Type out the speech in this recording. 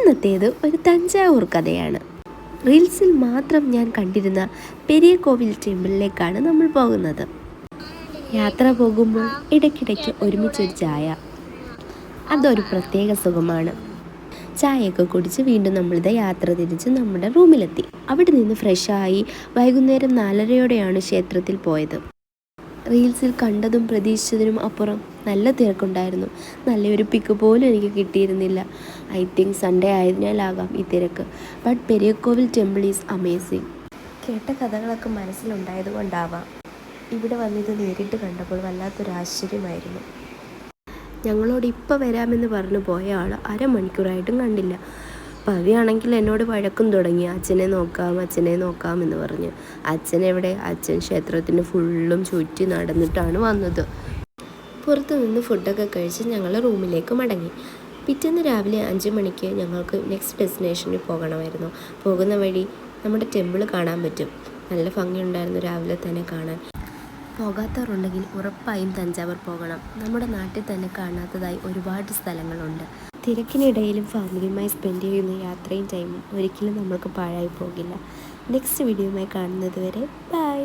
ഇന്നത്തേത് ഒരു തഞ്ചാവൂർ കഥയാണ്. റീൽസിൽ മാത്രം ഞാൻ കണ്ടിരുന്ന പെരിയ കോവിൽ ടെമ്പിളിലേക്കാണ് നമ്മൾ പോകുന്നത്. യാത്ര പോകുമ്പോൾ ഇടയ്ക്കിടയ്ക്ക് ഒരുമിച്ചൊരു ചായ, അതൊരു പ്രത്യേക സുഖമാണ്. ചായയൊക്കെ കുടിച്ച് വീണ്ടും നമ്മളിത് യാത്ര തിരിച്ച് നമ്മുടെ റൂമിലെത്തി. അവിടെ നിന്ന് ഫ്രഷായി വൈകുന്നേരം 4:30 ക്ഷേത്രത്തിൽ പോയത്. റീൽസിൽ കണ്ടതും പ്രതീക്ഷിച്ചതിനും അപ്പുറം നല്ല തിരക്കുണ്ടായിരുന്നു. നല്ലൊരു പിക്ക് പോലും എനിക്ക് കിട്ടിയിരുന്നില്ല. ഐ തിങ്ക് സൺഡേ ആയതിനാലാകാം ഈ തിരക്ക്. But Periyakovil temple is amazing. കേട്ട കഥകളൊക്കെ മനസ്സിലുണ്ടായത് കൊണ്ടാവാം ഇവിടെ വന്നിത് നേരിട്ട് കണ്ടപ്പോൾ വല്ലാത്തൊരു ആശ്ചര്യമായിരുന്നു. ഞങ്ങളോട് ഇപ്പോൾ വരാമെന്ന് പറഞ്ഞു പോയ ആൾ അരമണിക്കൂറായിട്ടും കണ്ടില്ല. പവിയാണെങ്കിൽ എന്നോട് വഴക്കും തുടങ്ങി. അച്ഛനെ നോക്കാം എന്ന് പറഞ്ഞ്. അച്ഛനെവിടെ? അച്ഛൻ ക്ഷേത്രത്തിന് ഫുള്ളും ചുറ്റി നടന്നിട്ടാണ് വന്നത്. പുറത്തു നിന്ന് ഫുഡൊക്കെ കഴിച്ച് ഞങ്ങൾ റൂമിലേക്ക് മടങ്ങി. പിറ്റേന്ന് രാവിലെ 5 മണിക്ക് ഞങ്ങൾക്ക് നെക്സ്റ്റ് ഡെസ്റ്റിനേഷനിൽ പോകണമായിരുന്നു. പോകുന്ന വഴി നമ്മുടെ ടെമ്പിൾ കാണാൻ പറ്റും. നല്ല ഭംഗിയുണ്ടായിരുന്നു രാവിലെ തന്നെ കാണാൻ. പോകാത്തവരുണ്ടെങ്കിൽ ഉറപ്പായും തഞ്ചാവൂർ പോകണം. നമ്മുടെ നാട്ടിൽ തന്നെ കാണാത്തതായി ഒരുപാട് സ്ഥലങ്ങളുണ്ട്. തിരക്കിനിടയിലും ഫാമിലിയുമായി സ്പെൻഡ് ചെയ്യുന്ന യാത്രയും ടൈമും ഒരിക്കലും നമ്മൾക്ക് പാഴായി പോകില്ല. നെക്സ്റ്റ് വീഡിയോയുമായി കാണുന്നത് വരെ ബൈ.